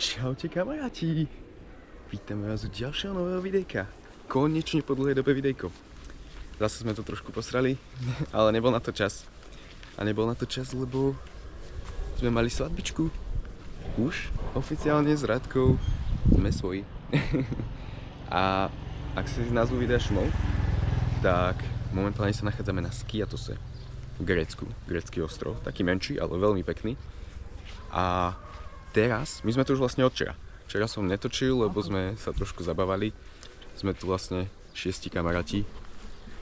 Čaute kamaráti, vítame vás u ďalšieho nového videjka. Konečne po dlhej dobe videjko. Zase sme to trošku posrali, ale nebol na to čas. A nebol na to čas, lebo sme mali svadbičku. Už oficiálne s Radkou sme svoji. A ak si z názvu videa všimol, tak momentálne sa nachádzame na Skiatose v Grécku. Grécky ostrov, taký menší, ale veľmi pekný. A teraz, my sme tu už vlastne od včera. Včera som netočil, lebo sme sa trošku zabávali. Sme tu vlastne 6 kamaráti.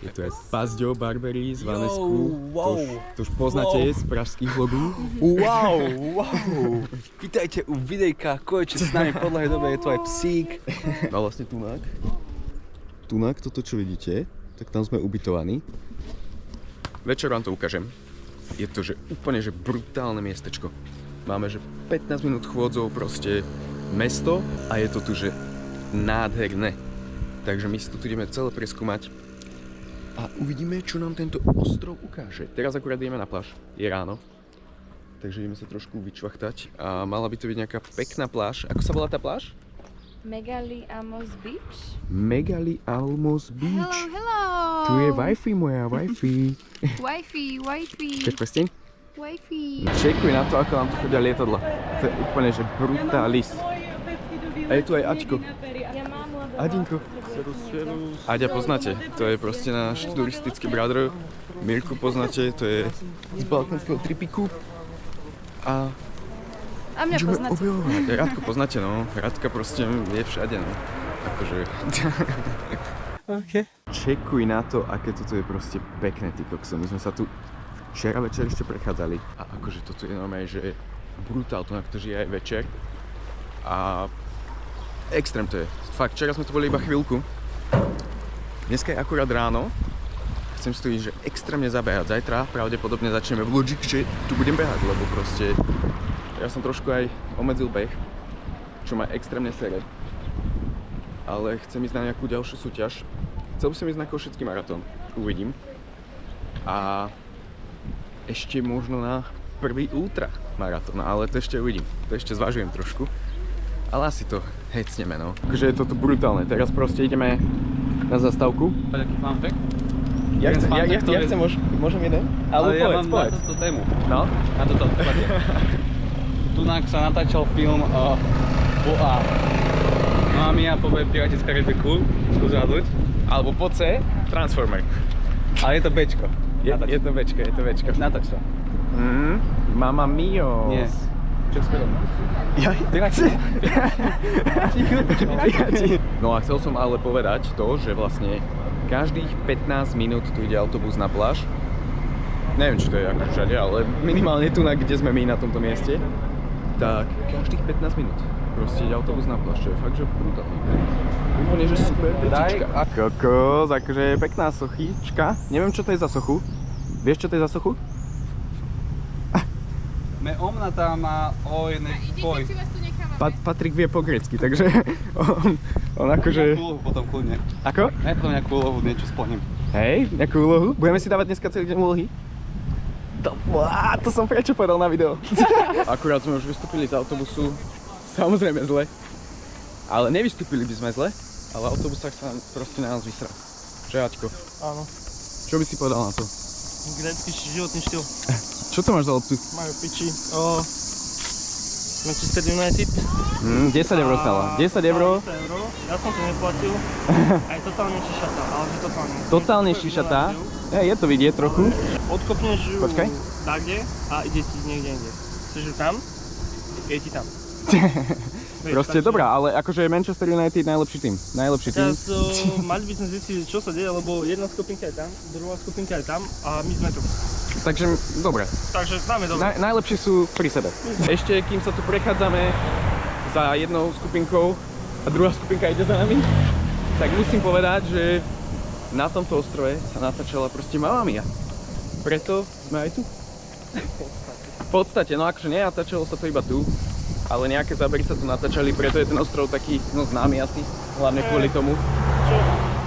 Je tu aj Pazďo, Barbery z Vanesku. To už poznáte z pražských vlogov. Wow. Vítajte u videjka, konečne s nami po dlhej dobe, je tu aj psík. A vlastne tunak, toto čo vidíte, tak tam sme ubytovaní. Večer vám to ukážem. Je to že úplne že brutálne miestečko. Máme že 15 minút chôdzou proste mesto a je to tu že nádherné. Takže my si tu ideme celé preskúmať a uvidíme, čo nám tento ostrov ukáže. Teraz akurát ideme na pláž, je ráno, takže ideme sa trošku vyčvachtať a mala by to byť nejaká pekná pláž. Ako sa volá tá pláž? Megali Almos Beach. Megali Almos Beach. Hello. Tu je Wi-Fi moja, Wi-Fi. Wi-Fi. Chceš prsteň? Wi-Fi. Čekuj na to, ako nám tu chodia lietadla. To je úplne, že brutális. A je tu aj Aďko. Adinko. Aďa poznáte, to je proste náš turistický brother. Mirku poznáte, to je z balkánskeho tripiku. A mňa poznáte. Radko poznáte, no. Radka proste je všade, no. Akože... Okay. Čekuj na to, aké toto je proste pekné, ty kokso. My sme sa tu včera večer ešte prechádzali a akože toto je normálne, že brutál, to na to žije aj večer a extrém to je. Fakt, včera sme tu boli iba chvíľku, dneska je akurát ráno, chcem si tu ísť, že extrémne zabehať. Zajtra pravdepodobne začneme vložiť, že tu budem behať, lebo proste ja som trošku aj obmedzil beh, čo ma extrémne sere, ale chcem ísť na nejakú ďalšiu súťaž. Chcel by som ísť na Košický maratón, uvidím. A ešte možno na prvý ultra maratón, ale to ešte uvidím. To ešte zvažujem trošku. Ale asi to hecneme, no. Takže je toto brutálne. Teraz proste ideme na zastávku. Taký fun fact. Ja chcem, môžem jeden? Ale ja povedz. mám na túto tému. No? Na toto odpadne. Tunak sa natáčal film po A. Mami a povie Piráti z Karibiku, skús hádnuť. Alebo po C, Transformer. Ale je to Bčko. Je to Bčko. Natáč sa. Mamma mio. Nie. Čo skoro? Ja No a chcel som ale povedať to, že vlastne každých 15 minút tu ide autobus na pláž. Neviem, či to je ako všade, ale minimálne tu, kde sme my na tomto mieste. Tak každých 15 minút proste ide autobus na pláž, čo je fakt, že brutálne. Úplne, že super vecička. A kokos, akože pekná sochička. Neviem, čo to je za sochu. Vieš, čo to je za sochu? Me omnatá má o jednej poj. Patrik vie po grécky, takže on akože... Nejakú úlohu potom kľudne. Ako? Ja potom nejakú úlohu, niečo splním. Hej, nejakú úlohu? Budeme si dávať dneska celý deň úlohy? To som prečo povedal na video. Akurát sme už vystúpili z autobusu, samozrejme zle. Ale nevystúpili by sme zle, ale autobus tak sa proste na nás vysrá. Že Aťko? Áno. Čo by si povedal na to? Grécky životný štýl. Čo to máš za loptu? Majú piči. Manchester United. 10 eur stala. 10 eur. 10 eur. Ja som to neplatil. Aj totálne šišatá, ale že totálne. Totálne šišatá. Je to vidieť trochu. Odkopneš ju Počkaj. takde a ide ti niekde inde. Chceš ju tam, je ti tam. Proste dobrá, ale akože Manchester United najlepší tým. Najlepší tým. Teraz mali by sme zistiť, čo sa deje, lebo jedna skupinka je tam, druhá skupinka je tam a my sme tu. Takže dobre. Takže máme dobre. Najlepší sú pri sebe. Ešte kým sa tu prechádzame za jednou skupinkou a druhá skupinka ide za nami, tak musím povedať, že na tomto ostrove sa natáčala proste Mamma Mia. Preto sme aj tu. V podstate, no akože nenatáčalo sa to iba tu, ale nejaké zábery sa tu natáčali, preto je ten ostrov taký, známy asi, hlavne kvôli tomu. Čo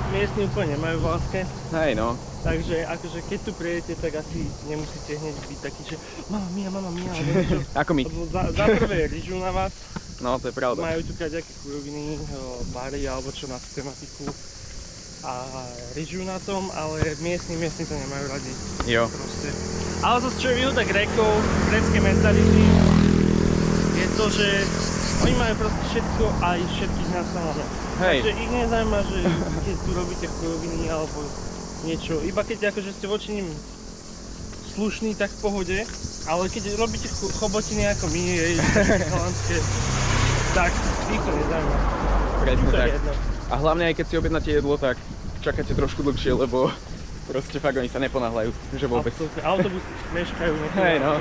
miestni úplne majú v láske. Hej no, Takže akože keď tu prijete, tak asi nemusíte hneď byť taký, že mama mia, alebo niečo. Ako my. Lebo za prvé rižu na vás, No, to je pravda. majú tu kaďaké chujoviny, bary alebo čo na tú tematiku. A rižu na tom, ale miestni to nemajú radi. Jo. Proste. Ale zase čo je výhoda Grékov, grécké mentality, je to, že oni majú proste všetko aj všetkých nás samotné. Hej. Takže ich nezaujíma, že keď tu robíte chujoviny alebo niečo, iba keď akože ste voči nim slušní, tak v pohode, ale keď robíte chobotiny ako my, holandské, tak ich to nezaujíma. Presne To je tak. jedno. A hlavne aj keď si objednáte jedlo, tak čakáte trošku dlhšie, lebo proste fakt oni sa neponáhľajú, že vôbec. Absolutne. Autobusy meškajú niekedy. Hej, no.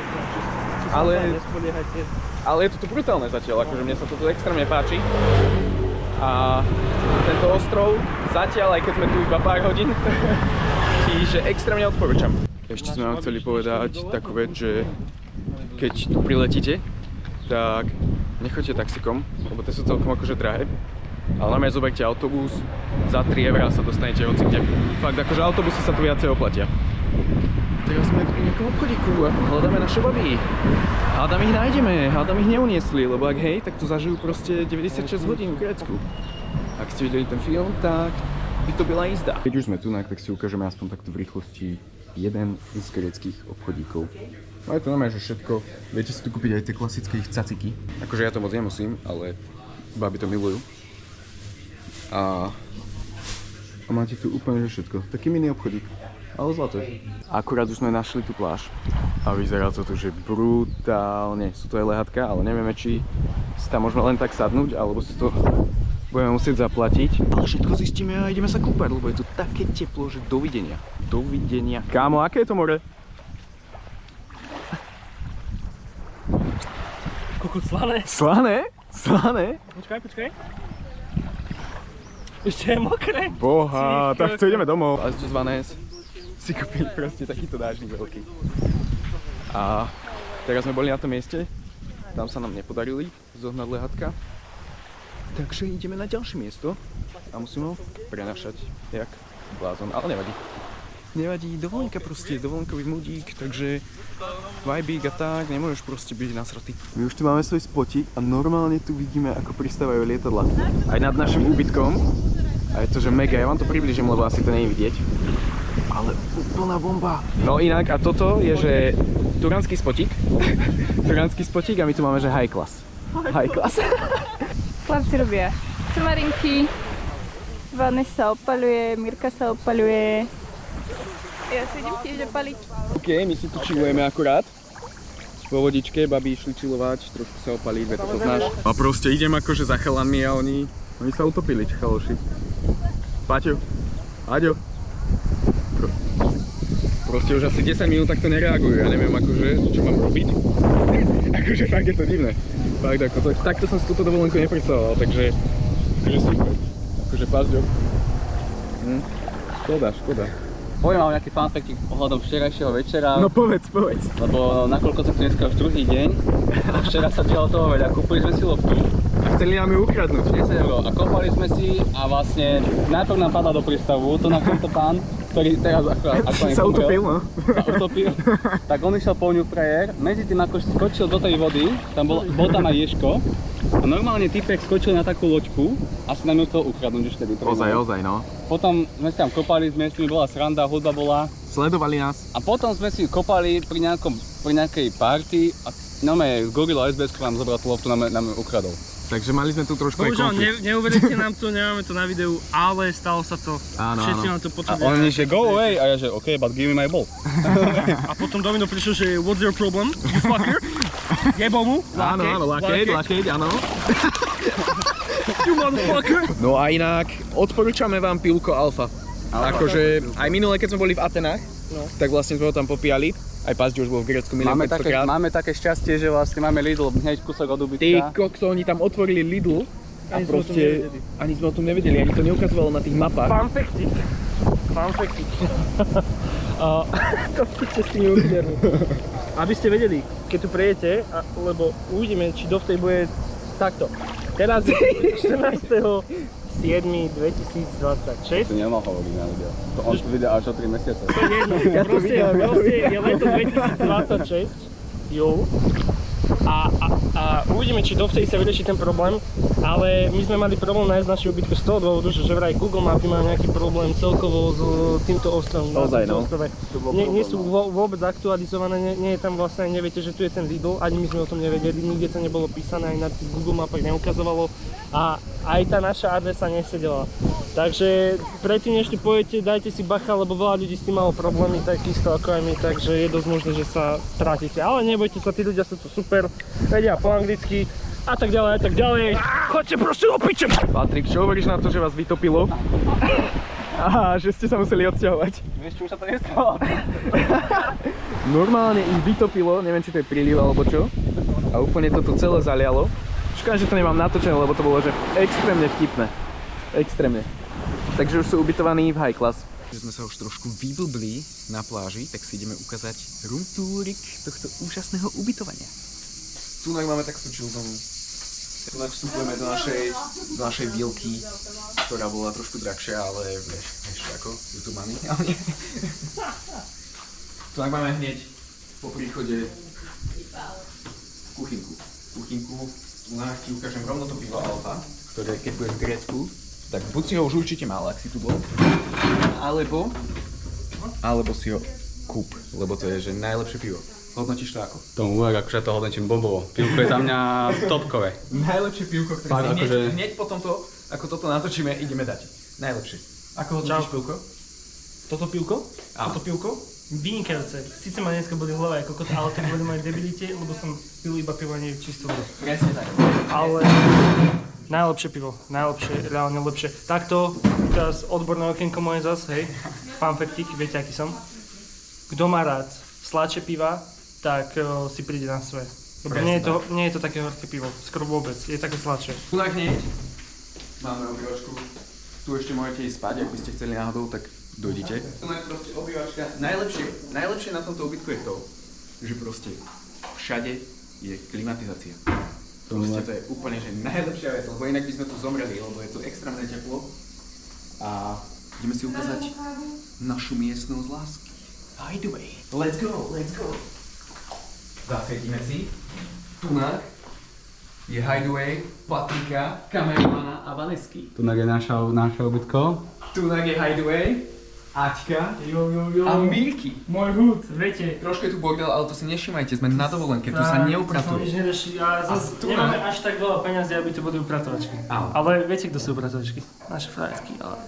Ale- Nespoliehajte. Ale je to tu brutálne zatiaľ, akože mne sa to tu extrémne páči. A tento ostrov zatiaľ, aj keď sme tu iba pár hodín, čiže extrémne odporúčam. Ešte sme vám chceli povedať takú vec, že keď tu priletíte, tak nechoďte taxikom, lebo tie sú celkom akože drahé. Ale normálne zoberte autobus, za 3 € sa dostanete hocikde. Fakt, akože autobusy sa tu viacej oplatia. Teraz sme pri nejakom obchodíku a hľadáme naše baby. Hádam ich nájdeme, hádam ich neuniesli, lebo ak hej, tak tu zažijú proste 96 hodín v Grécku. Ak ste videli ten film, tak by to bola jízda. Keď už sme tu, tak si ukážeme aspoň takto v rýchlosti jeden z gréckych obchodíkov. No je to normálne, že všetko, viete si tu kúpiť aj tie klasické ich caciky. Akože ja to moc nemusím, ale baby to milujú. A máte tu úplne že všetko. Taký mini obchodík, ale zlaté. Akurát už sme našli tú pláž a vyzerá to tu, že brutálne. Sú to aj lehatka, ale nevieme, či si tam môžeme len tak sadnúť, alebo si to budeme musieť zaplatiť. Ale všetko zistíme a ideme sa kúpať, lebo je tu také teplo, že dovidenia. Dovidenia. Kámo, aké je to more? Kokot slané. Slané? Slané? Počkaj. Ešte je mokré. Boha, tak co, ideme domov. A z Vanés si kúpili proste takýto dážnik veľký. A teraz sme boli na tom mieste, tam sa nám nepodarili zohnať lehatka. Takže ideme na ďalšie miesto a musíme ho prenašať jak blázon, ale nevadí. Nevadí, dovolenka proste, dovolenkový mudík, takže vibík a tak, nemôžeš proste byť nasratý. My už tu máme svoj spotík a normálne tu vidíme, ako pristávajú lietadla. Aj nad našim úbytkom. A je to, že mega, ja vám to približím, lebo asi to nie je vidieť. Ale úplná bomba. No inak, a toto je, že turánsky spotík. Turánsky spotík a my tu máme, že high class. High class. Chlapci robia somarinky, Vanessa opaľuje, Mirka sa opaľuje. Ja si idem tiež opaliť. OK, my si tu chillujeme akurát. Vo vodičke, babi išli chillovať, trošku sa opaliť, veď to poznáš. A proste idem akože za chalanmi a oni sa utopili, chaloši. Paťo, Aďo. Proste už asi 10 minút takto nereagujú, ja neviem akože, čo mám robiť. Akože fakt je to divné. Fakt ako to, takto som si túto dovolenku nepredstavoval, takže super. Akože pazďo. Škoda. Poviem vám nejaký fun fact ohľadom včerajšieho večera, No povedz. lebo nakoľko to tu dneska už druhý deň, a včera sa dialo toho veľa, kúpili sme si loptu, A chceli nám ju ukradnúť. 10 € a kopali sme si a vlastne najprv nám padla do prístavu, to na tento pán, ktorý teraz akorát Sa utopil, no. sa utopil, tak on išiel po ňu frajer, medzi tým ako skočil do tej vody, tam bol tam aj ježko a normálne typek skočil na takú loďku a si nám ju chcel ukradnúť už tedy. Ozaj, no. Potom sme si tam kopali, s nimi bola sranda, hudba bola Sledovali nás. a potom sme si kopali pri nejakej party a normálne Gorilla SBS nám zobral tú loptu, nám ju ukradol. Takže mali sme tu trošku aj Bohužiaľ, konflikt. neuvedete nám to, nemáme to na videu, ale stalo sa to. Áno, Všetci áno. nám to A potvrdia. on že go away a ja že OK, but give me my ball. A potom Domino prišiel, že what's your problem, you fucker? Jebo mu. Áno, lakeť, áno. You motherfucker. No a inak, odporúčame vám pivko Alfa. Akože aj minule, keď sme boli v Atenách, tak vlastne sme ho tam popíjali. Aj Pazdi už bol v Grécku milión 500 krát. Máme také šťastie, že vlastne máme Lidl hneď kúsok od Ty ubytka. kokso, oni tam otvorili Lidl a Ani sme o tom proste nevedeli. ani sme o tom nevedeli, ani to neukazovalo na tých mapách. Fun factik. To ste s tými uvideli. Aby ste vedeli, keď tu prejete, lebo uvidíme, či dovtej bude takto. Teraz je 14. 7.2026. To nemal hovoriť na video. To on videl až o 3 mesiace. To je jedno. Proste je leto 2026, júl. A uvidíme, či dovtedy sa vyrieši ten problém, ale my sme mali problém nájsť naše ubytko z toho dôvodu, že vraj Google Mapy má nejaký problém celkovo s týmto ostrovom. Ozaj, no. Nie sú vôbec aktualizované, nie je tam vlastne, neviete, že tu je ten Lidl, ani my sme o tom nevedeli, nikde to nebolo písané, ani na Google Mapách neukazovalo a aj tá naša adresa nesedela. Takže predtým, než tu pojete, dajte si bacha, lebo veľa ľudí s tým malo problémy, takisto ako aj my, takže je dosť možné, že sa stratíte. Ale nebojte sa, tí ľudia sú tu super, vedia po anglicky a tak ďalej, a tak ďalej. Choďte proste do piče! Patrik, čo hovoríš na to, že vás vytopilo? Aha, že ste sa museli odsťahovať. Vieš, čo už sa to nestalo? Normálne ich vytopilo, neviem, či to je príliv alebo čo. A úplne to tu celé zalialo. Škoda, že to nemám natočené, lebo to bolo že extrémne vtipné. Extrémne. Takže už sú ubytovaní v high class. Že sme sa už trošku vyblbli na pláži, tak si ideme ukázať room tourik tohto úžasného ubytovania. Tu máme takto chill zónu. Tu vstupujeme do našej výlky, ktorá bola trošku drahšia, ale vieš ako, YouTube money, ale nie. Tu máme hneď po príchode kuchynku. Tu ti ukážem rovno to pivo Alfa, ktoré keď budeš v Grécku, tak buď si ho už určite mal, ak si tu bol, alebo si ho kúp, lebo to je že najlepšie pivo. Hodnotíš to ako? Tomu uvek, akože to hodnotím bobovo. Pivko je za mňa topkové. Najlepšie pivko, ktoré Fakt, si akože... hneď po tomto, ako toto natočíme, ideme dať. Najlepšie. Ako hodnotíš pivko? Toto pivko? Áno. Toto pivko? Vynikajúce. Sice ma dneska boli hlava aj kokot, ale to kvôli mojej debilite, lebo som pil iba pivo a nie čistú vodu. Presne tak. Ale najlepšie pivo, najlepšie, reálne lepšie. Takto, teraz odborné okienko moje zas, hej, fun factik, viete aký som. Kto má rád sladšie piva, tak si príde na svoje. Lebo nie je to také horké pivo, skoro vôbec, je také sladšie. Tu na hneď máme obývačku. Tu ešte môžete ísť spať, ak by ste chceli náhodou, tak dojdite. Tu je proste obývačka. Najlepšie na tomto ubytku je to, že proste všade je klimatizácia. Proste to je úplne že najlepšia vec, lebo inak by sme tu zomreli, lebo je tu extrémne teplo. A ideme si ukázať našu miestnosť lásky. Hideaway. Let's go. Zasvietime si. Tunak je Hideaway, Patrika, kameramana a Vanesky. Tunak je naše ubytko. Tunak je Hideaway, Aťka a Mirky. Môj hud, viete. Trošku je tu bordel, ale to si nevšimajte, sme na dovolenke, tu sa neupratuje. Nič nereší a zase nemáme až tak veľa peniazy, aby to boli upratovačky. Áno. Ale viete, kto sú upratovačky? Naše frajerky, ale...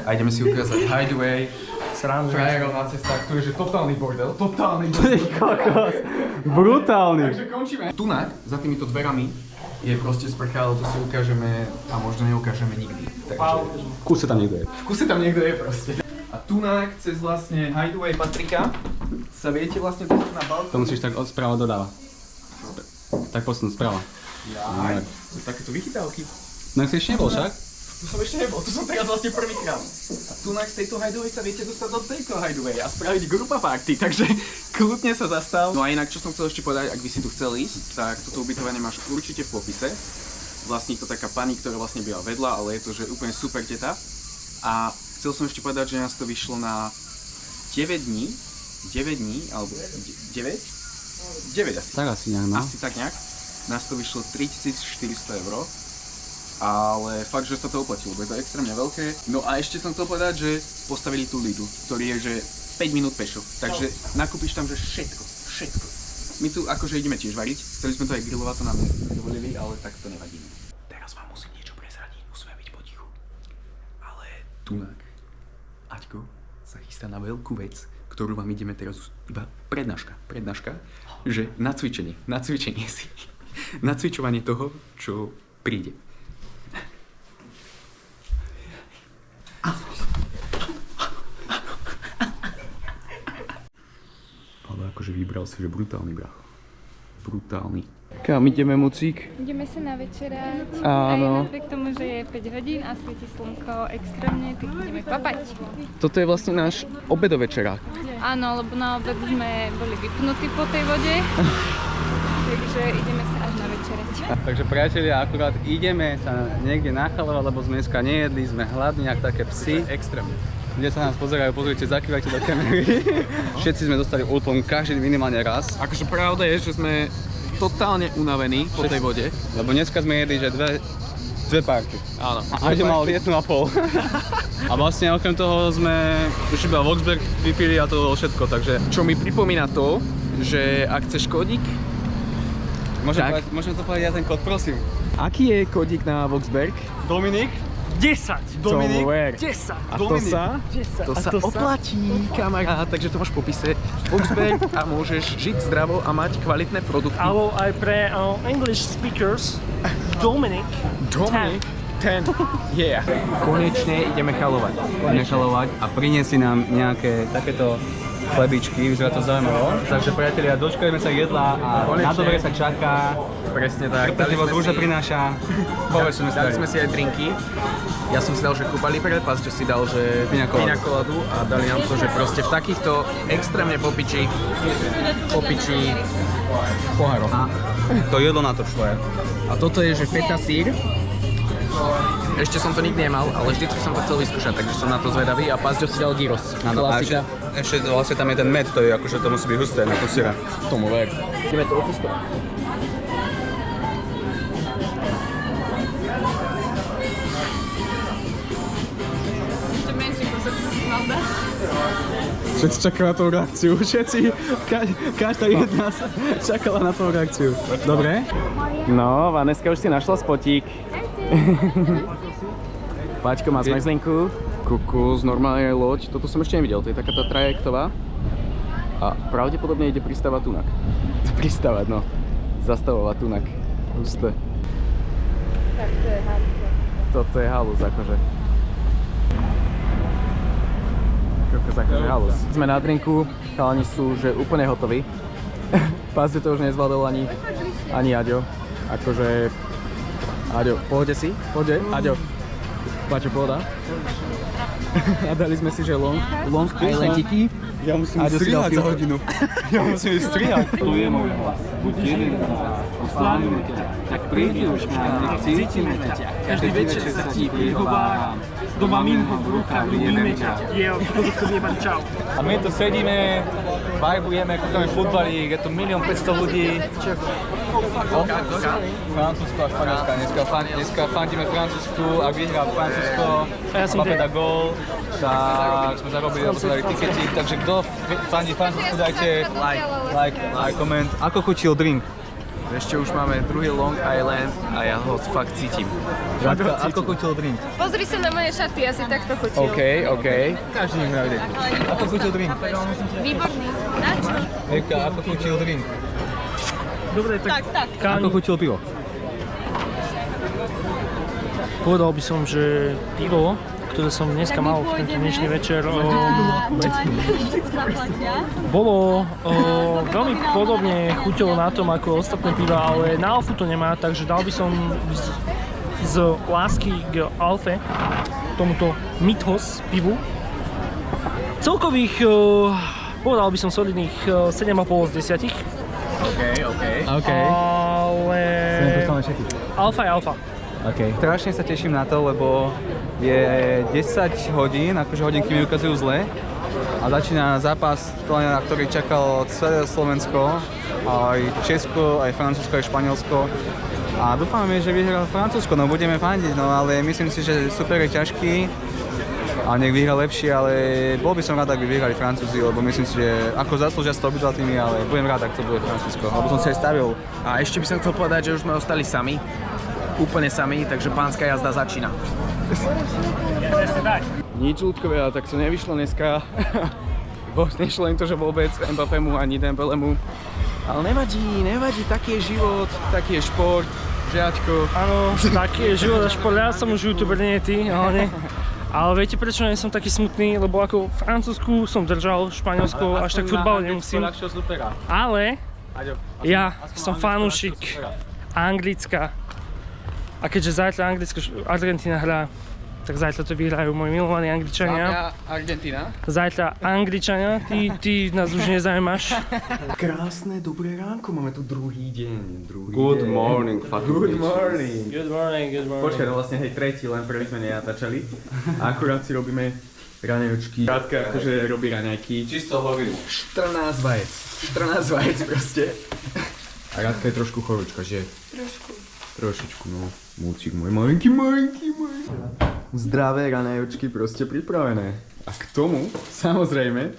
A ideme si ukázať Hideaway, Srandu. frajerov na cestách, tu je že totálny bordel. Brutálny. Takže končíme. Tunak, za týmito dverami, je proste sprcha, ale to si ukážeme a možno neukážeme nikdy. Takže V kuse tam niekto je. v kuse tam niekto je proste. A tunak cez vlastne Hideaway Patrika sa viete vlastne dostať na balkón. To musíš tak od sprava dodáva. Tak posunúť sprava. Jaj, to sú takéto vychytávky. No si ešte nebol však? Tu som ešte nebol, tu som teraz vlastne prvýkrát. A tunak z tejto Hideaway sa viete dostať do tejto Hideaway a spraviť grupa party, takže kľudne sa zastav. No a inak, čo som chcel ešte povedať, ak by si tu chcel ísť, tak toto ubytovanie máš určite v popise. Vlastní to taká pani, ktorá vlastne býva vedľa, ale je to že úplne super teta. A chcel som ešte povedať, že nás to vyšlo na 9 dní, alebo 9 asi. Tak asi nejak, no. Asi tak nejak. Nás to vyšlo 3400 €. Ale fakt, že sa to oplatilo, lebo je to extrémne veľké. No a ešte som chcel povedať, že postavili tú Lidl, ktorý je že 5 minút pešo. Takže nakúpiš tam že všetko. My tu akože ideme tiež variť, chceli sme to aj grillovať, to nám nedovolili, ale tak to nevadí. Teraz vám musím niečo prezradiť, musíme byť potichu. Ale tunak, Aťko sa chystá na veľkú vec, ktorú vám ideme teraz iba prednáška, že nacvičovanie toho, čo príde. Ale akože vybral si, že brutálny brach. Brutálny. Kam ideme, Mucík? Ideme sa na večerať. Áno. Aj napriek tomu, že je 5 hodín a svieti slnko extrémne, tak ideme papať. Toto je vlastne náš obedovečera. Áno, lebo na obed sme boli vypnutí po tej vode. Takže ideme sa až možno večerať. Takže priatelia, akurát ideme sa niekde nachalovať, lebo sme dneska nejedli, sme hladní, jak také psy. Extrémne. Kde sa nás pozerajú, pozrite, zakývajte do kamery. Všetci sme dostali útlom, každý minimálne raz. Akože pravda je, že sme totálne unavení po tej vode. Lebo dneska sme jedli, že dve párky. Áno. A Aďo mal 1,5. A vlastne okrem toho sme už iba Voxberg vypili a to bolo všetko, takže... Čo mi pripomína to, že ak chceš kódik, Môžem to povedať ja ten kód, prosím. aký je kódik na Voxberg? Dominik? 10! Dominik? 10! A to sa? To sa oplatí, kamarát, takže to máš v popise Voxberg a môžeš žiť zdravo a mať kvalitné produkty. Alebo aj pre English speakers, Dominik. 10. Yeah. Konečne ideme chalovať. A priniesli nám nejaké takéto chlebičky, vyzerá to zaujímavo. Takže priatelia, dočkajme sa jedla a Konečne. na dobre sa čaká. Presne tak. Trpezlivosť rúža prináša. Dali sme si aj drinky. Ja som si dal, že Cuba Libre, Pazďo si dal, že Piña coladu a dali nám to, že proste v takýchto extrémne popiči pohároch. A to jedlo na to šlo. A toto je, že feta sír. Ešte som to nikdy nemal, ale vždycky som to chcel vyskúšať, takže som na to zvedavý a Pazďo si dal gyros. Áno, a Klasika. ešte vlastne tam je ten med, to je akože to musí byť husté na to syra. Tomu ver. Ideme to otestovať. Ešte menší kúsok malda. Všetci čakali na tú reakciu, každá jedna čakala na tú reakciu. Dobre? No, Vaneska už si našla spotík. Paťko má zmrzlinku. Kukus, normálne je loď. Toto som ešte nevidel, to je taká tá trajektová. A pravdepodobne ide pristávať tunak. Pristávať, no. Zastavovať tunak. Husté. Tak to je halus. Toto je halus, akože. Akože halus. Sme na drinku, chalani sú že úplne hotoví. Pazde to už nezvládol ani Aďo. Akože... Aďo, pohode si? Pohode? Aďo. Paťo, pohoda? A dali sme si, že long islandiky. Ja musím Aďo si dal strihať za hodinu. Ja musím ísť strihať. Tu je môj hlas. Buď jeden z nás. Oslávime ťa. Tak prídi už k nám, nech cítime ťa. Každý večer sa ti prihováram. Do maminho v rukách ľubíme ťa. Čau. A my tu sedíme, vibujeme, kúkame futbalík, je tu 1 500 000 ľudí. Francúzsko a Španielska. Dneska fandíme Francúzsku, ak vyhrá Francúzsko, Mbappé dá gól, tak sme zarobili tiketík, takže kto fandí Francúzsku, dajte like, koment. Ako chutil drink? Ešte už máme druhý Long Island a ja ho fakt cítim. Ako chutil drink? Pozri sa na moje šaty, asi takto chutil. OK. Každý nech mňa vidieť. Ako chutil drink? Výborný. Na čo? Erika, ako chutil drink? Dobre, tak Ako chutil pivo? povedal by som, že pivo, ktoré som dneska mal v tento dnešný večer, bolo veľmi podobne chuťou na tom ako ostatné piva, ale na Alfu to nemá, takže dal by som z lásky k Alfe tomuto Mythos pivu celkových, povedal by som solidných 7,5 z 10. OK. Ale Alfa je Alfa. Okay. Strašne sa teším na to, lebo je 10 hodín, akože hodinky mi ukazujú zle a začína zápas, na ktorý čakalo celé Slovensko, aj Česko, aj Francúzsko, aj Španielsko a dúfame, že vyhrá Francúzsko, no budeme fandiť, no ale myslím si, že super je ťažký a nech vyhrá lepšie, ale bol by som rád, ak by vyhrali Francúzi, lebo myslím si, že ako zaslúžia z toho obidva týmy, ale budem rád, ak to bude Francúzsko, lebo som si aj stavil. A ešte by som chcel povedať, že už sme ostali sami. Úplne sami, takže pánska jazda začína. Nič ľudkovia, tak to nevyšlo dneska. Nešlo im to, že vôbec Mbappému ani Dembelemu. Ale nevadí, taký je život, taký je šport, žiačko. Áno, taký je život a šport, ja som už youtuber, nie ty, ale viete prečo nie som taký smutný, lebo ako v Francúzsku som držal, Španielsko až tak futbal nemusím. Ale ja som fanúšik Anglicka. A keďže zajtra Argentína hrá Tak zajtra to vyhrajú moji milovaní Angličania. Argentina. Zajtra Angličania, ty nás už nezaujímaš. Krásne, dobré ránko, máme tu druhý deň. Good morning, fucking Good bitches. morning. Good morning, good morning. Počkaj, no vlastne hej, tretí, len prvý sme nenatáčali. A akurát si robíme raňajočky. Krátka akože robí raňajky. Čisto hovinu. 14 vajec. 14 vajec proste. A Rádka je trošku chorúčka, že? Trošičku, no. Múcik môj malinký. Zdravé raňajočky proste pripravené. A k tomu, samozrejme,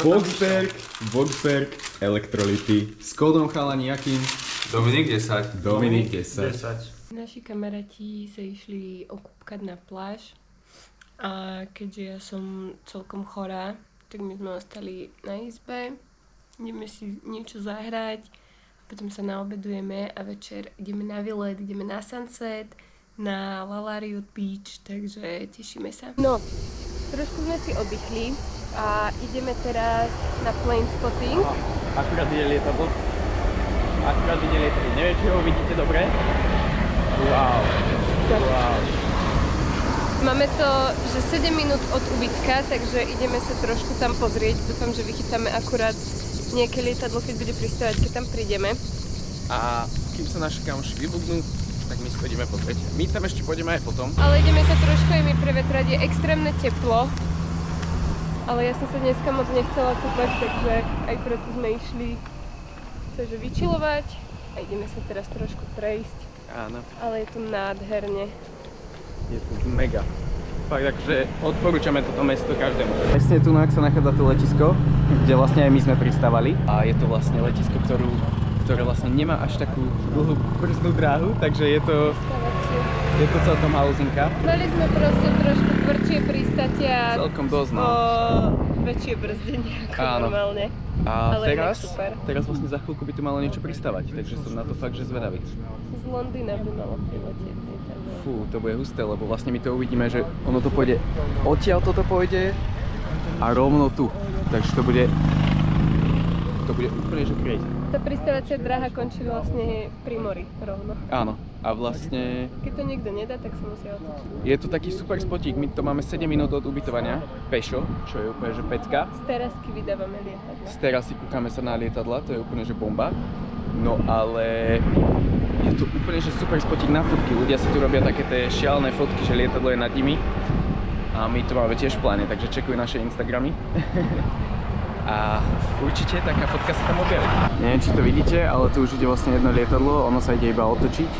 Voxberg, elektrolyty. S kódom chalani jakým? Dominik 10. Dominik 10. Naši kamaráti sa išli okúpkať na pláž a keďže ja som celkom chorá, tak my sme ostali na izbe, ideme si niečo zahrať, potom sa naobedujeme a večer ideme na výlet, ideme na sunset, na Lalariot Beach, takže tešíme sa. No, trošku sme si oddychli a ideme teraz na plane spotting. Akurát ide lietadlo. Neviem, či ho vidíte dobre. Wow. Máme to, že 7 minút od ubytka, takže ideme sa trošku tam pozrieť. Dúfam, že vychytáme akurát nejaké lietadlo, keď bude pristávať, keď tam prídeme. A kým sa naši kamoši vybudnú, tak my si to ideme pozrieť. My tam ešte pôjdeme aj potom. Ale ideme sa trošku aj my prevetrať, je extrémne teplo. Ale ja som sa dneska moc nechcela kúpať, takže aj preto sme išli sa že vyčilovať a ideme sa teraz trošku prejsť. Áno. Ale je to nádherne. Je to mega. Fakt, takže odporúčame toto mesto každému. Presne tu sa nachádza to letisko, kde vlastne aj my sme pristávali. A je to vlastne letisko, ktoré vlastne nemá až takú dlhú brzdnú dráhu, takže je to celkom hauzinka. Mali sme proste trošku tvrdšie pristátia. Celkom dosť, no. Väčšie brzdenie ako Áno. normálne. A Ale teraz super. vlastne za chvíľku by tu malo niečo pristávať, takže som na to fakt, že zvedavý. Z Londýna by malo priletieť. Fú, to bude husté, lebo vlastne my to uvidíme, že ono to pôjde odtiaľ toto pôjde a rovno tu. Takže to bude úplne že crazy. Tá pristávacia dráha končí vlastne pri mori rovno. Áno. A vlastne Keď to niekto nedá, tak sa musia otočiť. je to taký super spotík. My to máme 7 minút od ubytovania, pešo, čo je úplne že pecka. Z terasky vydávame lietadla. Z terasy kúkame sa na lietadla, to je úplne že bomba. No ale je to úplne že super spotík na fotky. Ľudia si tu robia také tie šialené fotky, že lietadlo je nad nimi. A my to máme tiež v pláne, takže čekuj naše Instagramy. A určite taká fotka sa tam objaví. Neviem, či to vidíte, ale tu už ide vlastne jedno lietadlo, ono sa ide iba otočiť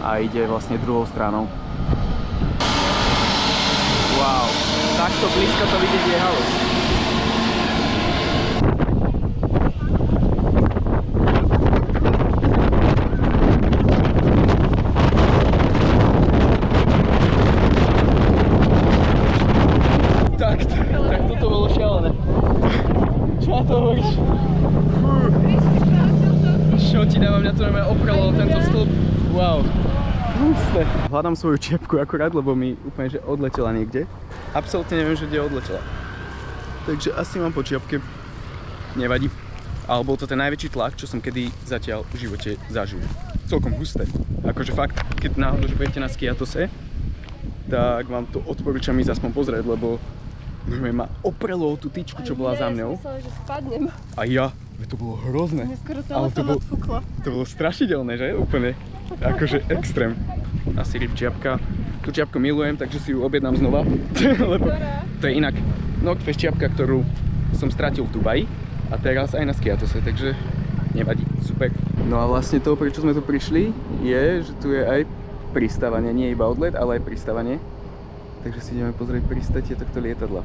a ide vlastne druhou stranou. Wow, takto blízko to vidieť je halus. Tak toto bolo šialené. Čo na to hovoríš? Čo ti dáva, mňa to oprelo tento stĺp. Wow. Hľadám svoju čiapku akurát, lebo mi úplne že odletela niekde. Absolútne neviem, že kde odletela. Takže asi mám po čiapke. Nevadí. Ale bol to ten najväčší tlak, čo som kedy zatiaľ v živote zažil. Celkom husté. Akože fakt, keď náhodou, že budete na Skiatose, tak vám to odporúčam ísť aspoň pozrieť, lebo normálne ma oprelo o tú tyčku, čo bola za mňou. Ja som myslela, že spadnem. A ja, to bolo hrozné. Neskoro to Ale letadlo odfúklo. to bolo strašidelné, že? Úplne. Akože extrém. Asi rip čiapka. Tú čiapku milujem, takže si ju objednám znova. Lebo to je inak North Face čiapka, ktorú som stratil v Dubaji. A teraz aj na Skiatose, takže nevadí. Super. No a vlastne to, prečo sme tu prišli, je, že tu je aj pristávanie, nie iba odlet, ale aj pristávanie. Takže si ideme pozrieť pristátie tohto lietadla.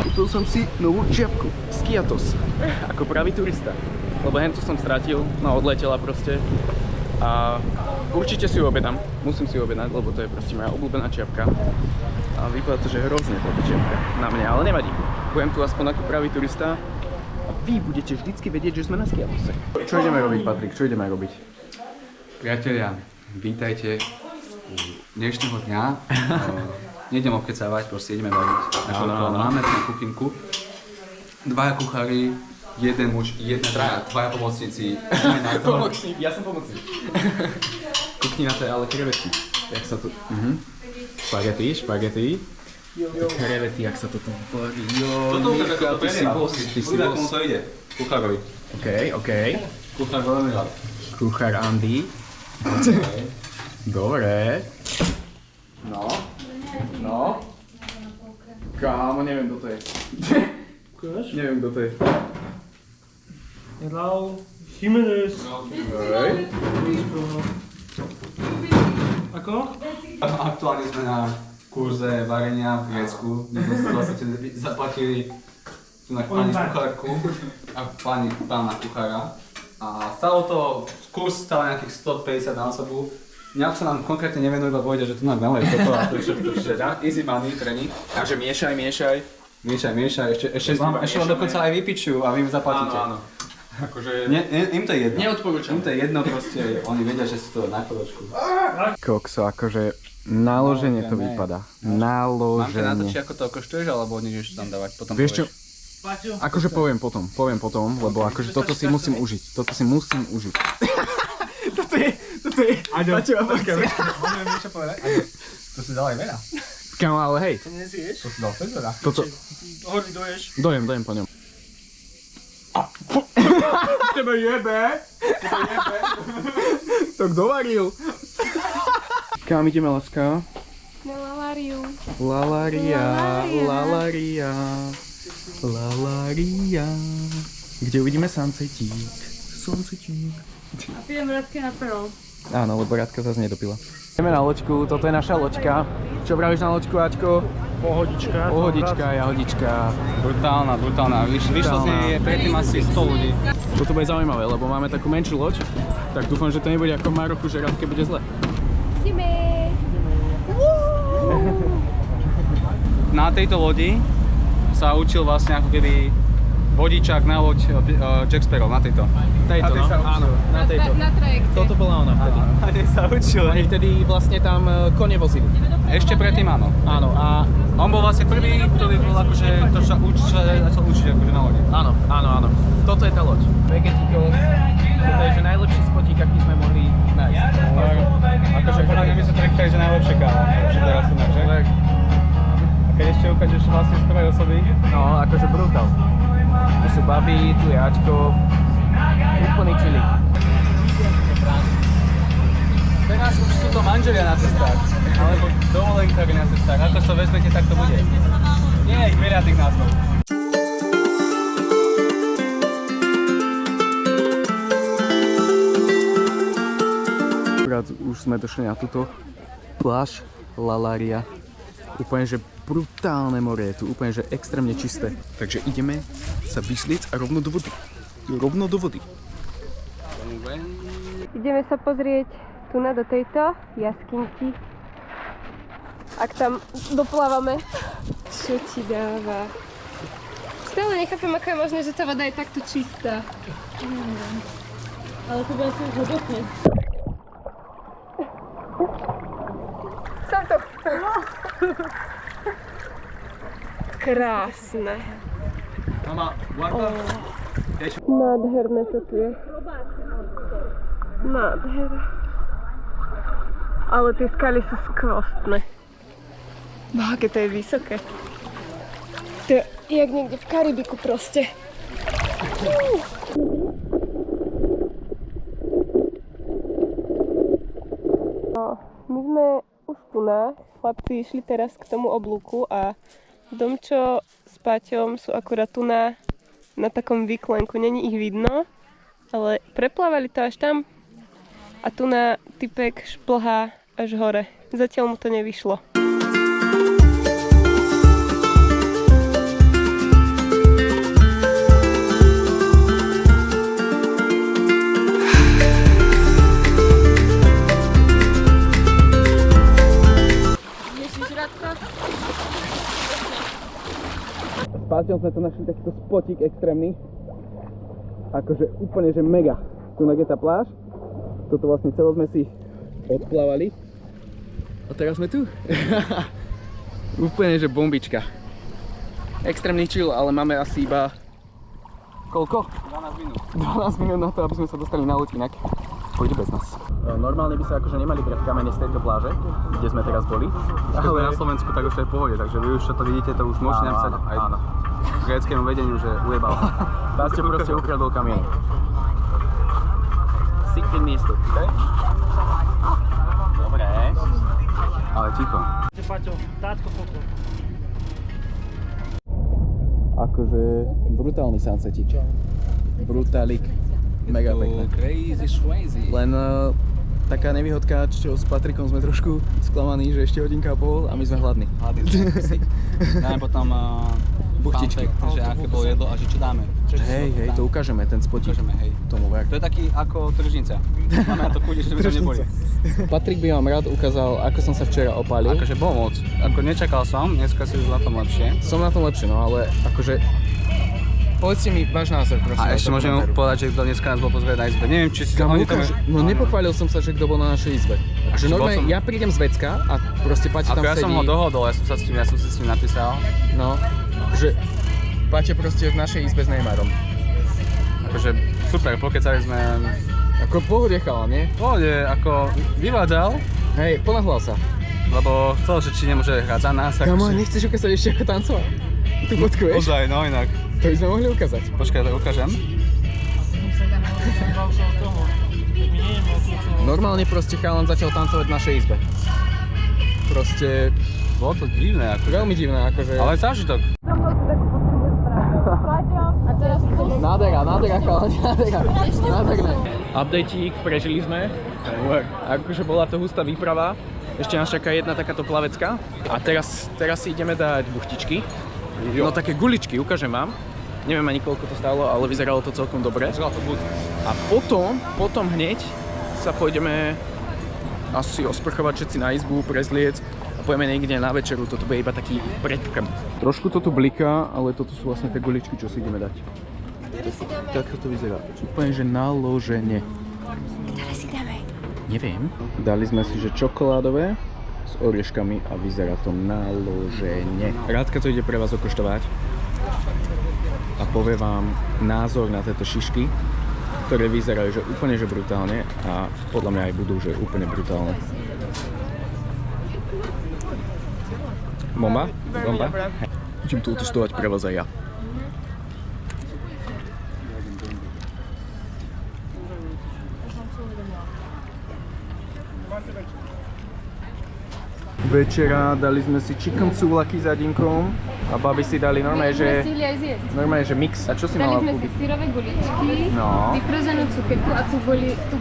Kúpil som si novú čiapku. Skiatos. Ako pravý turista. Lebo hentu som stratil, no odletela proste. A určite si ju objednám. Musím si ju objednať, lebo to je proste moja obľúbená čiapka. A vypadá to, že hrozne táto čiapka na mne, ale nevadí. Budem tu aspoň ako pravý turista. A vy budete vždycky vedieť, že sme na Skiatose. Čo ideme robiť, Patrik? Čo ideme robiť? Priatelia, vítajte u dnešného dňa. Nejdem obkecávať, proste ideme variť. Nakoľko máme tu kuchynku. Dvaja kuchári, jeden muž, dvaja pomocníci. Pomocník, ja som pomocník. Kukni na to, ale krevety. Jak sa to... Špagety. Krevety, jak sa to tu varí. Toto ukáže, ty si boss. Uvidá, komu to ide. Kuchárovi. OK. Kuchár veľmi rád. Kuchár Andy. Dobre. No. Kámo, neviem, kto to je. Ukáž? Neviem, kto to je. Raúl Jiménez. Hej. Ako? Aktuálne sme na kurze varenia v Grécku. My sme vlastne zaplatili tu na pani kuchárku a pána kuchára. A stalo to, kurz stál nejakých 150 na osobu. Nejak sa nám konkrétne nevenuje, lebo povedia, že tu nám nalej toto a to je všetko easy money pre nich. Takže miešaj. Miešaj, ešte vám dokonca aj vypičujú a vy im zaplatíte. Áno. Akože... Im to je jedno. Neodporúčam. Im to je jedno proste, oni vedia, že si to na kodočku. Kokso, akože naloženie to ne. vypadá. Mám ťa na to, Naloženie. či ako to okoštuješ, alebo nejdeš tam dávať, potom Vieš čo? povieš. Akože poviem potom, lebo akože toto si musím užiť. Toto je... Paťo, Môžeme niečo povedať? To si dal aj veľa. Kámo, ale hej, To nezješ? To si dal fest veľa. toto... Hordy doješ. Dojem po ňom. Tebe jebe! To kto varil? Kam ideme, láska? Na Laláriu. Lalária. Kde uvidíme sunsetík. A pijeme Radke na perol. Áno, lebo Radka zase nedopila. Ideme na loďku, toto je naša loďka. Čo vravíš na loďku, Ačko? Pohodička, jahodička. Brutálna. Vyšlo z nej predtým asi 100 ľudí. Toto bude zaujímavé, lebo máme takú menšiu loď. Tak dúfam, že to nebude ako v Maroku, že Radke bude zle. Ideme! Na tejto lodi sa učil vlastne ako keby vodičák na loď Jack Sparrow, na tejto. Tejto, no? Áno, na tejto. Na trajekte. Toto bola ona vtedy. A tej sa učil. Oni vtedy vlastne tam kone vozili. Ešte predtým áno. Áno, a On bol vlastne prvý, ktorý bol akože to sa začal učiť akože na lodi. áno. Toto je tá loď. Vegetikos. Toto je že najlepší spotík, aký sme mohli nájsť. Akože podľa mňa by sa trechali, že najlepšie káva. Že teraz inak, že? A keď ešte ukážeš vlastne z prvej osoby. No, akože brutál. Tu sú baby, tu je Ačko. Úplný chilling. Teraz už sú to manželia na cestách. Alebo dovolenkári na cestách. Ako sa vezmete, tak to bude. Nie je ich veľa tých názvov. Akurát už sme došli na túto pláž Lalária. Úplne, že brutálne more je tu, úplne, že extrémne čisté. Takže ideme sa vysliec a rovno do vody. Ideme sa pozrieť tu do tejto jaskynky. Ak tam doplávame. Čo ti dáva? Stále nechápem, ako je možné, že tá voda je takto čistá. Ale to bude asi už hlbokne. Som to. Krásne. Mama, guarda. Nádherné to tu je. Nádherné. Ale tie skaly sú skvostné. Boha, aké to je vysoké. To je jak niekde v Karibiku proste. No, my sme už tu chlapci išli teraz k tomu oblúku a Domčo s Paťom sú akurát tu na takom výklenku, není ich vidno, ale preplávali to až tam a tu na typek šplhá až hore. Zatiaľ mu to nevyšlo. S Páťom sme tu našli takýto spotík extrémny. Akože úplne, že mega. Tu je tá pláž. Toto vlastne celé sme si odplávali. A teraz sme tu. Úplne, že bombička. Extrémny chill, ale máme asi iba Koľko? 12 minút. 12 minút na to, aby sme sa dostali na loď, inak pôjde bez nás. Normálne by sa akože nemali brať kamene z tejto pláže, kde sme teraz boli. Keď sme na Slovensku, tak už to je v pohode, takže vy už čo to vidíte, to už môžete napísať aj gréckému vedeniu, že ujebal. Páste proste ukradol kamiene. Sikný miesto. Dobre. Ale ticho. Paťo, tátko foto. Akože brutálny sunsetík. Brutálik. Mega pekné. Crazy schwazy. Len taká nevýhodka, čo s Patrikom sme trošku sklamaní, že ešte hodinka a pol a my sme hladní. Dáme potom buchtičky. že aké bolo jedlo a že čo dáme. Hej, to ukážeme, ten spotík. Ukážeme, hej. Tomu ver. To je taký ako tržnica. Máme na to chuť, že sme tam neboli. Patrik by vám rád ukázal, ako som sa včera opálil. Akože bolo moc. Ako nečakal som, dneska si už na tom lepšie. Som na tom lepšie, no ale akože... Povedzte mi váš názor, prosím. A ešte môžem povedať, že kto dneska nás bol pozrieť na izbe. Neviem, či si oni to... No nepochválil som sa, že kto bol na našej izbe. Že normálne, ja prídem z Vecka a proste Paťo tam ja sedí. som ho dohodol, ja som si s ním napísal. No, že Paťo proste v našej izbe s Neymarom. Akože super, pokecali sme... Ako pohode chala, nie? Pohode, ako vyvádzal, Hej, ponáhľal sa. lebo chcel, že či nemôže hrať za nás. Kamo, nechceš ukázať ešte ako tancovať? Tu fotku, vieš? Ozaj, no inak. To by sme mohli ukázať. Počkaj, to ukážem. Normálne proste chalan začal tancovať v našej izbe. Proste Bolo to divné, ako... veľmi divné, akože... Ale zážitok. Nádhera, chalan, nádherné. Updateík, prežili sme. Akože bola to hustá výprava. Ešte nás čaká jedna takáto plavecka. A teraz si ideme dať buchtičky. No také guličky, ukážem vám. Neviem ani koľko to stálo, ale vyzeralo to celkom dobre. A potom hneď sa pôjdeme asi osprchovať všetci na izbu, prezliec a pôjdeme niekde na večeru. Toto bude iba taký predkrm. Trošku to tu bliká, ale toto sú vlastne tie guličky, čo si ideme dať. Takto to vyzerá. Úplne, že naloženie. Ktoré si dáme? Neviem. Dali sme si, že čokoládové s orieškami a vyzerá to naloženie. Rádka to ide pre vás okoštovať a povie vám názor na tieto šišky, ktoré vyzerajú že úplne že brutálne a podľa mňa aj budú že úplne brutálne. Bomba? Bomba? Idem tu testovať pre vás aj ja. Večera dali sme si chicken súvlaky s adinkom a babi si dali normálne, že mix. A čo si mala Dali sme si kúpiť? syrové guličky, No. vypražanú cukierku a tu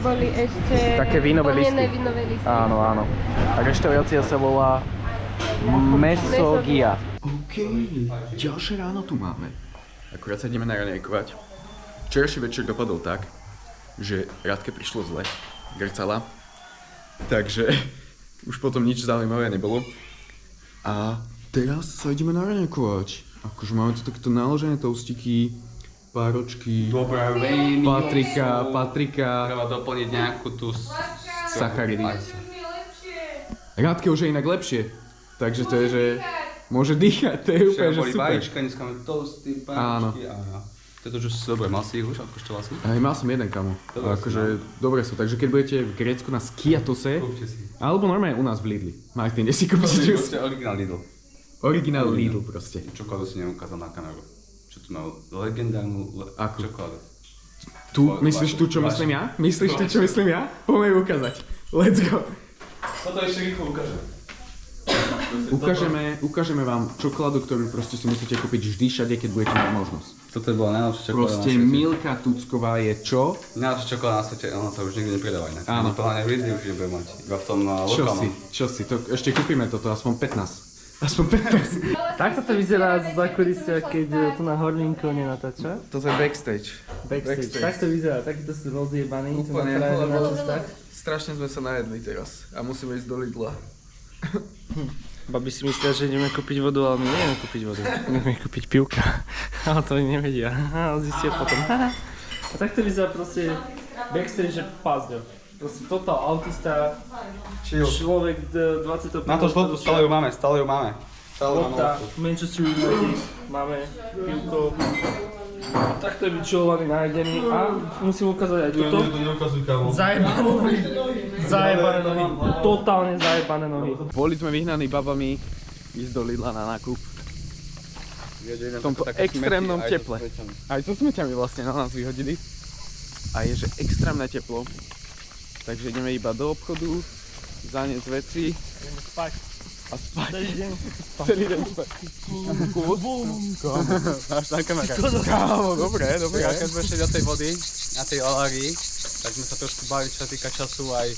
boli ešte Také vínové plnené listy. vínové listy. Áno. A reštaurácia sa volá Mesogia. OK, ďalšie ráno tu máme. Akurát sa ideme naranejkovať. Včerajší večer dopadol tak, že Rádke prišlo zle, grcala, takže už potom nič zaujímavé nebolo. A teraz sa ideme naranejkovať. Akože máme tu takto naložené toastiky, páročky, Patrika, Treba doplniť nejakú tú... sacharidy. Rádke už je inak lepšie, takže to je, že môže dýchať, to je úplne, že boli super. vajíčka, dneska máme toasty, pánočky a... Toto už dobre, mal si ich už, odkoštoval si? Aj mal som jeden, kamo. Dobre Akože dobre sú, takže keď budete v Grécku na Skiatose, Kúpte si. alebo normálne u nás v Lidli. Martin, kde si kúpiš džus? Proste originál Lidl. Originál Lidl proste. Čokoládu si neukázal na kameru. Čo tu mal legendárnu Akú? čokoládu. Tu, myslíš tu, čo myslím ja? Myslíš tu, čo myslím ja? Poďme ju ukázať. Let's go. Toto ešte rýchlo ukážem. Ukážeme vám čokoládu, ktorú proste si musíte kúpiť vždy všade, keď budete mať možnosť. Toto je bola najlepšia čokoláda Proste na svete. Milka Tucková je čo? Najlepšia čokoláda na svete, ona sa už nikdy nepredáva inak. Áno. To hlavne v Lidli už nebude mať. Iba v tom lokálnom. Čo si, to ešte kúpime toto, aspoň 15. Aspoň 15. Takto to vyzerá z zákulisia, keď tu na Horlinko nenatáča. Toto je backstage. Backstage. Tak to vyzerá, takýto sú rozjebaní. Úplne, to lebo- na cestách. Strašne sme sa najedli teraz a musíme ísť do Lidla. Babi si myslia, že ideme kúpiť vodu, ale my nejdeme kúpiť vodu. Ideme kúpiť pivka. Ale to oni nevedia. Ale zistia potom. A takto vyzerá proste backstage, že pazďo. Proste total autista, človek 25. Na to žltú stále ju máme. Lopta, Manchester United, máme pivko, Takto je vyčilovaný, nájdený a musím ukázať aj toto. Neukazuj kámo. Zajebané nohy. Totálne zajebané nohy. Boli sme vyhnaní babami ísť do Lidla na nákup. V tomto extrémnom teple. Aj so smeťami vlastne na nás vyhodili. A je, že extrémne teplo. Takže ideme iba do obchodu, zaniesť veci Ideme spať. a spať. Celý deň. Celý deň spať. Máš na kamera. Kámo, dobre. Keď sme šli do tej vody, na tej Alárii, tak sme sa trošku báli, čo sa týka času aj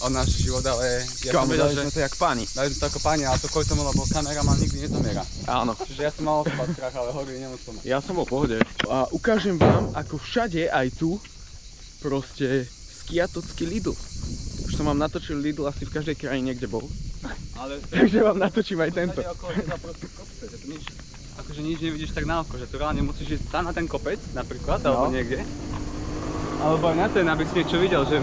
o náš život, ale ja som Kámo, vedel, dali že sme to jak páni. dali sme to ako páni, ale to kvôli tomu, lebo kameraman nikdy nezomiera. Áno. Čiže ja som mal spať strach, ale hory nemusel mať. Ja som bol v pohode. A ukážem vám, ako všade, aj tu, proste skiatocký Lidl. Už som vám natočil Lidl asi v každej krajine, kde bol. Ale Takže vám natočím aj tento. akože nič nevidíš tak na oko, že tu reálne musíš ísť tam na ten kopec napríklad, alebo niekde. Alebo aj na ten, aby si niečo videl, že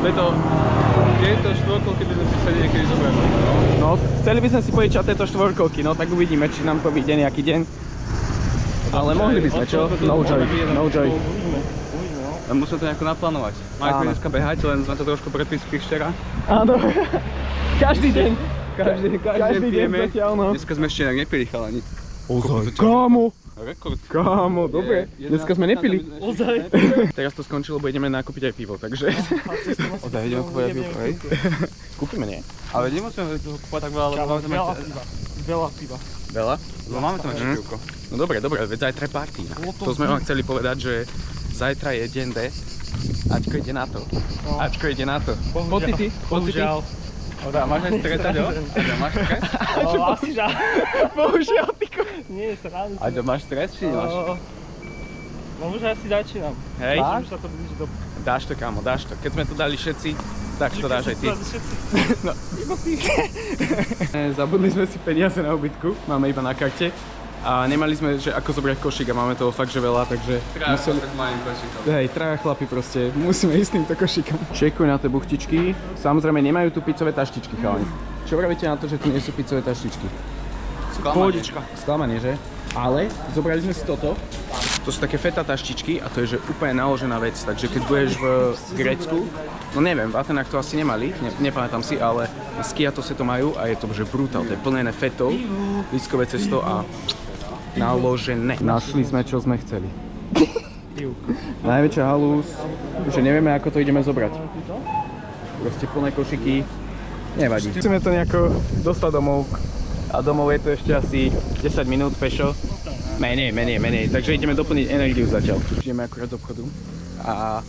tieto štvorkolky by sme si chceli niekedy zobrať. No, chceli by sme si požičať tieto štvorkolky, no tak uvidíme, či nám to vyjde nejaký deň. Ale mohli by sme, čo? No joy. Musíme to nejako naplánovať. Mali sme dneska behať, len sme to trošku predpísali včera. Áno. Každý deň. Každý deň pijeme. zatiaľ, no. Dneska sme ešte inak nepili chalani. Ozaj, kámo. Rekord. Kámo, dobre. Dneska sme nepili. Ozaj. Teraz to skončilo, bo ideme nakúpiť aj pivo, takže... Ozaj, ideme kúpať pivo, hej? Kúpime, nie? Ale nemusíme toho kúpať tak veľa, lebo máme tam Veľa piva. Veľa? Lebo máme tam ešte pivko. No dobre, veď zajtra je party. To sme vám chceli povedať, že zajtra je deň D. Ačko ide na to. Ačko ide na to. Pocity? Bohužiaľ. Oda, máš aj stretať, jo? Aďo, máš stres? Asi žal. Bohužiaľ, tyko. Nie, srandu. Aďo, máš stres, či nemáš? No už asi začínam. Hej. Už sa to blíži do... Dáš to, kámo, dáš to. Keď sme to dali všetci, tak to dáš aj ty. No. Zabudli sme si peniaze na ubytku, máme iba na karte. A nemali sme, že ako zobrať košík a máme toho fakt, že veľa, takže museli... Hej, traja chlapi proste, musíme ísť s týmto košíkom. Čekuj na tie buchtičky, samozrejme nemajú tu pizzové taštičky, chalani. Čo vravíte na to, že tu nie sú pizzové taštičky? Pohodička. Sklamanie, že? Ale zobrali sme si toto. To sú také feta taštičky a to je že úplne naložená vec, takže keď budeš v Grécku, no neviem, v Atenách to asi nemali, nepamätám si, ale na Skiatose to majú a je to že brutál, to je plnené fetou, lístkové cesto a naložené. Našli sme, čo sme chceli. Najväčšia halúz, že nevieme, ako to ideme zobrať. Proste plné košiky, nevadí. Chceme to nejako dostať domov a domov je to ešte asi 10 minút pešo. Menej, takže ideme doplniť energiu zatiaľ. Ideme akurát z obchodu a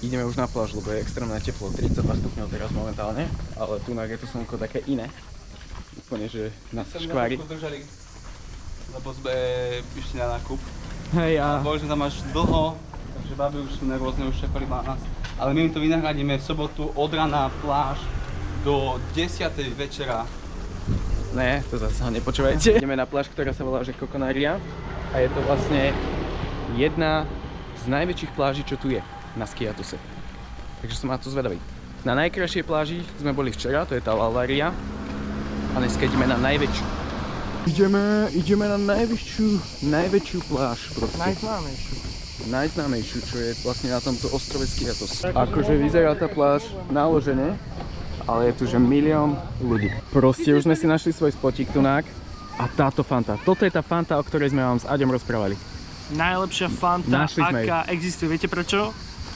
ideme už na pláž, lebo je extrémne teplo, 32 stupňov teraz momentálne, ale tu je to slnko také iné. Úplne, že nás škvári. Lebo sme išli na nákup. Hej a... Boli sme tam až dlho, takže babi už sú nervózne, už čakali na nás. Ale my im to vynahradíme v sobotu od rana pláž do 10. večera. Ne, to zase ho nepočúvajte. Ideme na pláž, ktorá sa volá že Kokonária a je to vlastne jedna z najväčších pláží, čo tu je na Skiatose. Takže som na to zvedavý. Na najkrajšej pláži sme boli včera, to je tá Alária a dneska ideme na najväčšiu. Ideme na najväčšiu pláž proste. Najznámejšiu, čo je vlastne na tomto ostrove Skiatos. Akože vyzerá tá pláž naložené, ale je tu že milión ľudí. Proste už sme si našli svoj spotík tunák a táto Fanta. Toto je tá Fanta, o ktorej sme vám s Aďom rozprávali. Najlepšia Fanta, aká existuje. Viete prečo?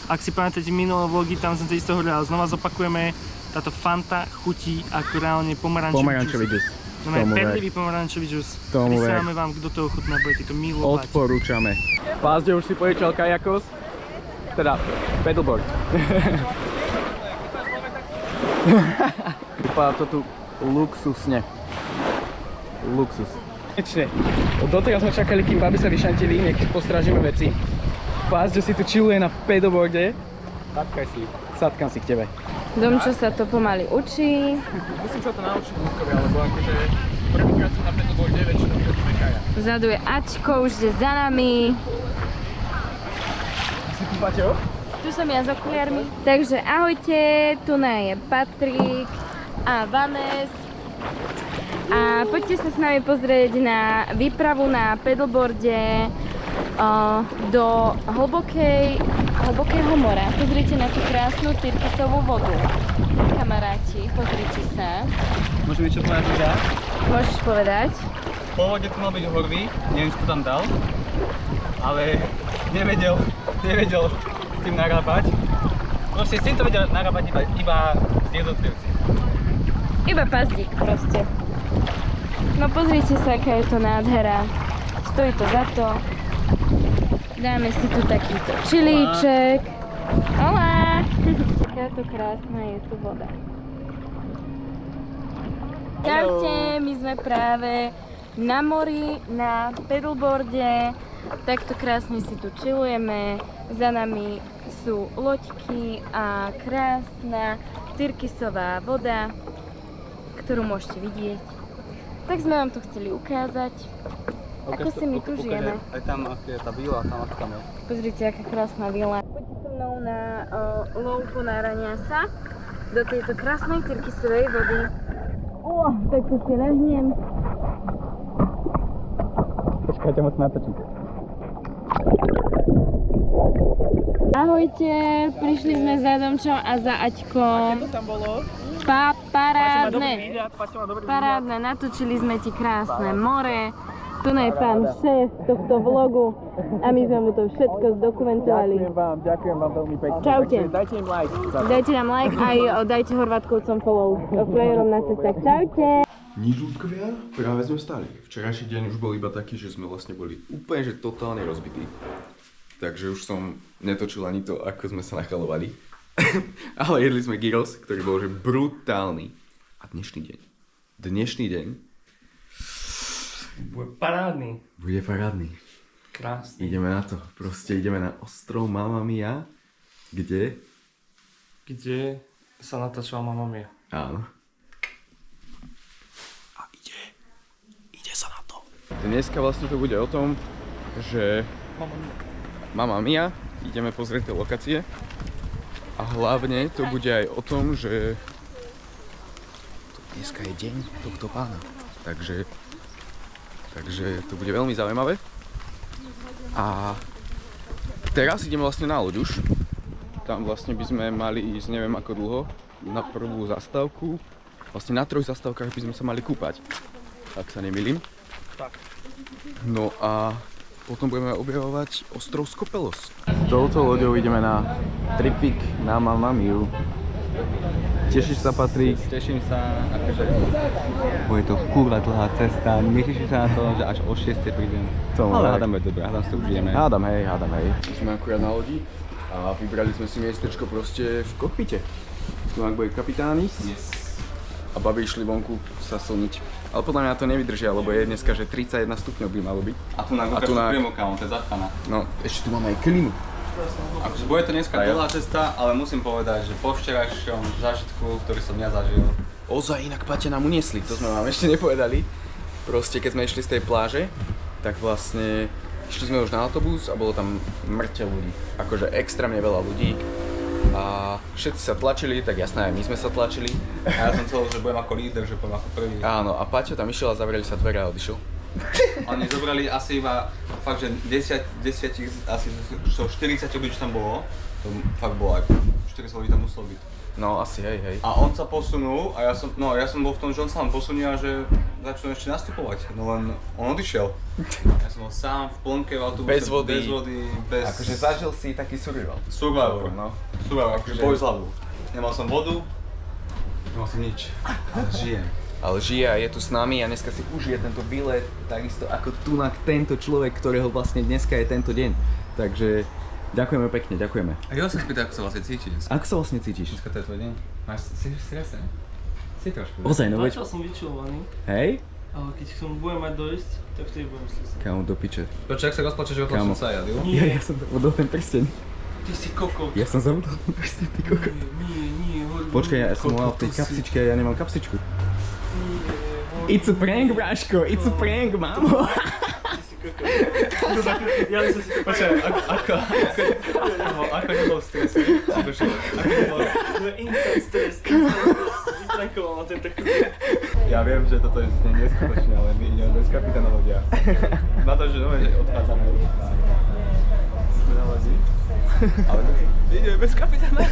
Ak si pamätáte minulé vlogy, tam som to isto hovoril, ale znova zopakujeme. Táto Fanta chutí ako reálne pomarančový džus. No perlivý pomarančový džus. Prisielame vám, kto to ochutná, budete to milovať. Odporúčame. Pázde už si požičal kajakos? Teda, paddleboard. Vypadá to tu luxusne. Luxus. Konečne. Doteraz sme čakali, kým babi sa vyšantili, nech postrážime veci. Pázde si tu chilluje na paddleboarde. Sadkam si k tebe. Domčo sa to pomaly učí. Musím sa to naučiť Lukovi, alebo akože prvýkrát som na paddleboarde, väčšinou to kaja. Vzadu je Ačko, už ide za nami. Si tu, Paťo? Tu som ja s okuliarmi. Takže ahojte, tu je Patrik a Vanes. A poďte sa s nami pozrieť na výpravu na paddleboarde do hlbokého mora. Pozrite na tú krásnu tyrkysovú vodu. Kamaráti, pozrite sa. Môžem niečo povedať teda? Môžeš povedať? V pôvode to mal byť horvý, neviem, čo to tam dal, ale nevedel s tým narábať. Proste s týmto vedel narábať iba jednotlivci. Iba pazdík proste. No pozrite sa, aká je to nádhera. Stojí to za to. Dáme si tu takýto čilíček. Olá! Takáto krásna je tu voda. Čaute, my sme práve na mori, na paddleboarde. Takto krásne si tu chillujeme. Za nami sú loďky a krásna tyrkysová voda, ktorú môžete vidieť. Tak sme vám to chceli ukázať. Ako si my tu žijeme. Aj tam, aká je tá vila, tam ako tam je. Pozrite, aká krásna vila. Poďte so mnou na lov ponárania sa do tejto krásnej tyrkysovej vody. Tak tu si nahnem. Počkajte, moc natočím. Ahojte, prišli sme za Domčom a za Aťkom. Aké to tam bolo? Parádne. Parádne, natočili sme ti krásne more. Tu je pán šéf tohto vlogu a my sme mu to všetko zdokumentovali. Ďakujem vám veľmi pekne. Čaute. Dajte im like. Dajte nám like aj dajte Horvátkovcom follow. Frajerom na cestách. Čaute. Nič, ľudkovia, práve sme stali. Včerajší deň už bol iba taký, že sme vlastne boli úplne že totálne rozbití. Takže už som netočil ani to, ako sme sa nachalovali. Ale jedli sme gyros, ktorý bol že brutálny. A dnešný deň Bude parádny. bude parádny. Krásny. Ideme na to, proste ideme na ostrov Mamma Mia, kde? Kde sa natáčala Mamma Mia. Áno. A ide sa na to. Dneska vlastne to bude o tom, že Mamma Mia, ideme pozrieť tie lokácie a hlavne to bude aj o tom, že dneska je deň tohto pána, takže to bude veľmi zaujímavé. A teraz ideme vlastne na loď už. Tam vlastne by sme mali ísť neviem ako dlho, na prvú zastávku. Vlastne na 3 zastávkach by sme sa mali kúpať, ak sa nemýlim. Tak. No a potom budeme objavovať ostrov Skopelos. Touto loďou ideme na tripik na Mamma Miu. Tešíš sa, Patrik? Teším sa, akože bude to kurva dlhá cesta, neteším sa na to, že až o 6 prídem. Ale hádame dobre, hádam si to užijeme. Hádam, hej. Sme akurát na lodi a vybrali sme si miestečko proste v kokpite. Tu bude kapitánis a babi išli vonku sa slniť. Ale podľa mňa to nevydržia, lebo je dneska, že 31 stupňov by malo byť. A tu na Gukačku priemokám, to je zapchaná. No, ešte tu máme aj klimu. Akože bude to dneska dlhá cesta, ale musím povedať, že po včerajšom zážitku, ktorý som ja zažil. Ozaj, inak Paťa nám uniesli, to sme vám ešte nepovedali. Proste keď sme išli z tej pláže, tak vlastne išli sme už na autobus a bolo tam mŕte ľudí. Akože extrémne veľa ľudí. A všetci sa tlačili, tak jasné, aj my sme sa tlačili. A ja som chcel, že budem ako líder, že budem ako prvý. Áno, a Paťo tam išiel a zavreli sa dvere a odišiel. Oni zobrali asi iba fakt, že 10 asi 40 ľudí, čo tam bolo. To fakt bolo aj 40 ľudí tam muselo byť. No asi, hej. A on sa posunul a ja som bol v tom, že on sa len posunie a že začnú ešte nastupovať. No len on odišiel. Ja som bol sám v plnke v autobuse, Bez vody, bez... Akože zažil si taký survival. Survivor, no. Survivor, akože boj z hlavu. Nemal som vodu, nemal som nič. Ale žijem. Ale žije a je tu s nami a dneska si užije tento výlet, takisto ako tunak tento človek, ktorého vlastne dneska je tento deň. Takže ďakujeme pekne, ďakujeme. A ja sa spýtam, ako sa vlastne cítiš. Ako sa vlastne cítiš? Dneska to je tvoj deň. Si v strese? Si trošku. Ozaj, no veď. Začal som vyčilovaný, Hej? ale keď k tomu budem mať dojsť, tak vtedy budem stresovať. Kámo, do piče. Počkaj, ak sa rozplačeš, že Kámo. som sa jadil. Ja som zabudol ten prsteň. Ty si kokot. Ja som zabudol ten prsteň, ty kokot. Nie, Počkaj, ja som mal v tej kapsičke, ja nemám kapsičku. Nie, It's a prank, Bráško, it's a prank, mámo. ty si kokot. Ja som si to Počkaj, ako nebol v strese? Ako nebol... To je instant stres. Vyprankoval na tento kokot. Ja viem, že toto je neskutočné, ale my ideme bez kapitána lodia. Na to, že nové, že odchádzame. Ale ideme bez kapitána.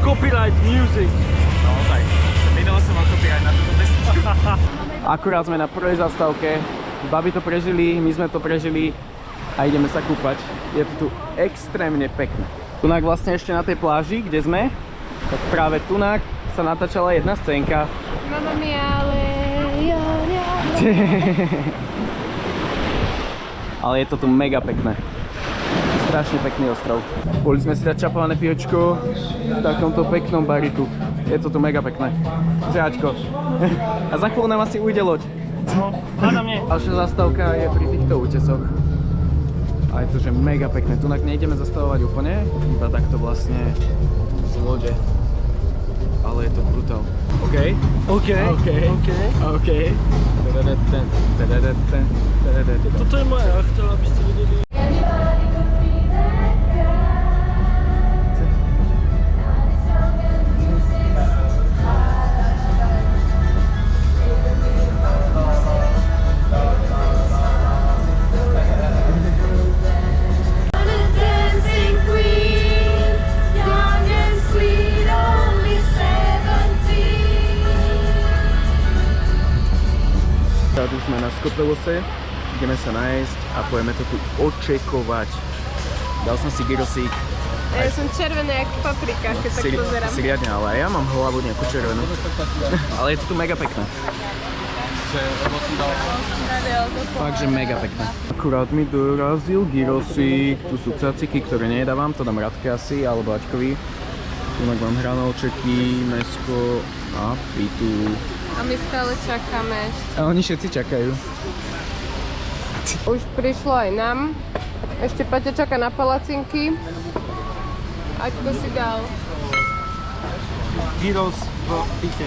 Copyright music. Naozaj. Minul som mal copyright na túto pesničku. Akurát sme na prvej zastávke. Baby to prežili, my sme to prežili a ideme sa kúpať. Je to tu extrémne pekné. Tunak vlastne ešte na tej pláži, kde sme, tak práve tunak sa natáčala jedna scénka. Mamma mia, ale Ale je to tu mega pekné. Strašne pekný ostrov. Boli sme si dať čapované piočko v takomto peknom bariku. Je to tu mega pekné. Žáčko. A za chvíľu nám asi ujde loď. No, hádam nie. Ďalšia zastávka je pri týchto útesoch. A je to, že mega pekné. Tunak nejdeme zastavovať úplne, iba takto vlastne z lode. Ale je to brutál. OK? OK. Toto je moja jachta, aby ste videli. Už sme na Skopelose, ideme sa nájsť a pojeme to tu očekovať. Dal som si gyrosík. A ja som červená jak paprika, keď tak pozerám. Si riadne, ale aj ja mám hlavu nejakú červenú. Ale je to tu mega pekné. Fakt, že mega pekné. Akurát mi dorazil gyrosík. Tu sú caciky, ktoré nejedávam, to dám Radke asi, alebo Aťkovi. Tu mám hranolčeky, mäsko a pitu. A my stále čakáme. A oni všetci čakajú. Už prišlo aj nám. Ešte Paťa čaká na palacinky. Aťko si dal Gyros v pite.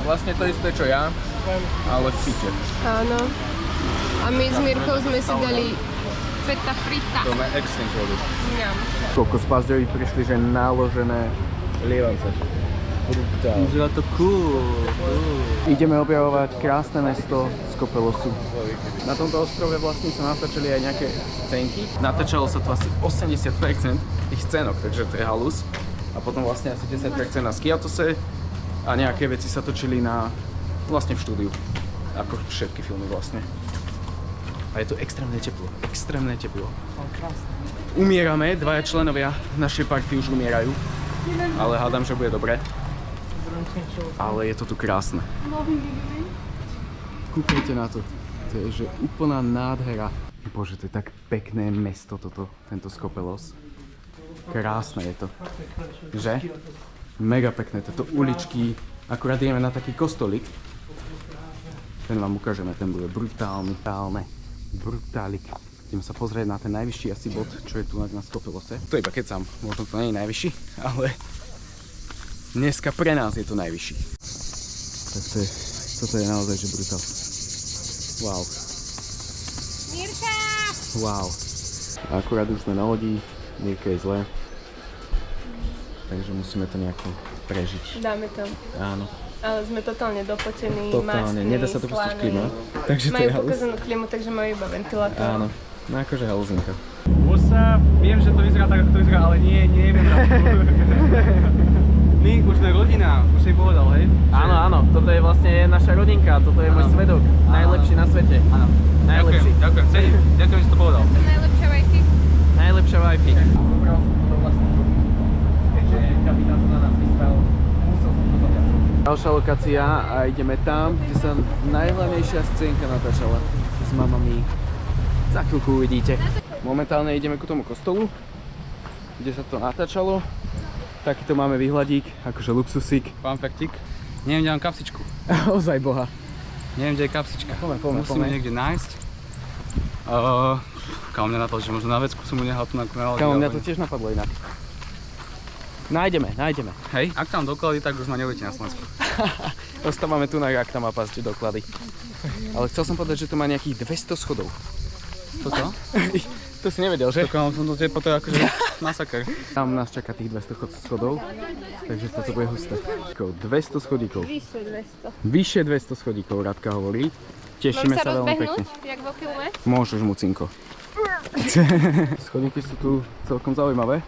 Vlastne to isté, čo ja, ale v pite. Áno. A my s Mirkou sme si dali feta frita. To má extrém človek. Mňam. Koľko z Pazďovi prišli, že náložené lievance. Brutál. Vyzerá to cool. Ideme objavovať krásne mesto Skopelosu. Na tomto ostrove vlastne sa natáčali aj nejaké scénky. Natáčalo sa tu asi 80% tých scénok, takže to je halus. A potom vlastne asi 10% na Skiatose a nejaké veci sa točili vlastne v štúdiu. Ako všetky filmy vlastne. A je tu extrémne teplo. Extrémne teplo. Umierame, dvaja členovia našej party už umierajú. Ale hádam, že bude dobre. Ale je to tu krásne. Kúkajte na to. To je že úplná nádhera. Bože, to je tak pekné mesto tento Skopelos. Krásne je to. Že? Mega pekné. Toto uličky. Akurát ideme na taký kostolík. Ten vám ukážeme, ten bude brutálny. Brutálik. Ideme sa pozrieť na ten najvyšší asi bod, čo je tu na Skopelose. To je iba kecam, možno to nie je najvyšší, ale dneska pre nás je to najvyšší. Tak toto je naozaj že brutál. Wow. Mirka! Wow. Akurát už sme na lodi, Mirka je zle. Takže musíme to nejako prežiť. Dáme to. Áno. Ale sme totálne dopotení, Totálne, mastní, nedá sa to pustiť slaní. klima. Takže to Majú je halus. pokazanú klimu, takže majú iba ventilátor. Áno. No akože haluzinka. Osa, viem, že to vyzerá tak, ako to vyzerá, ale nie je My už sme rodina, už si povedal, hej? Áno, toto je vlastne naša rodinka, toto je môj svedok. Najlepší na svete. Áno. Najlepší. Ďakujem, cením. Ďakujem, že si to povedal. Najlepšia Wi-Fi. Najlepšia Wi-Fi. Vybral som toto vlastne, keďže kapitán to na nás vystal, musel som to ťať. Ďalšia lokácia a ideme tam, kde sa najhlavnejšia scénka natáčala s mamami. Za chvíľku uvidíte. Momentálne ideme ku tomu kostolu, kde sa to natáčalo. Takýto máme výhľadík, akože luxusík. Fun factik. Neviem, kde mám kapsičku. Ozaj boha. Neviem, kde je kapsička. Poďme. Musíme niekde nájsť. Kámo, mňa napadlo, že možno na vecku som mu nehal tu na lodi. Kámo, mňa to tiež napadlo inak. Nájdeme. Hej, ak tam doklady, tak už ma neuvidíte na Slovensku. Ostávame tu, ak tam má pasť doklady. Ale chcel som povedať, že to má nejakých 200 schodov. Toto? To To si nevedel, že? Kámo, som to potom akože masaker. Tam nás čaká tých 200 schodov, takže toto bude husté. 200 schodíkov. Vyššie 200. Vyššie 200 schodíkov, Radka hovorí. Tešíme sa veľmi pekne. Jak vo filme? Môžeš, Mucinko. Schodíky sú tu celkom zaujímavé.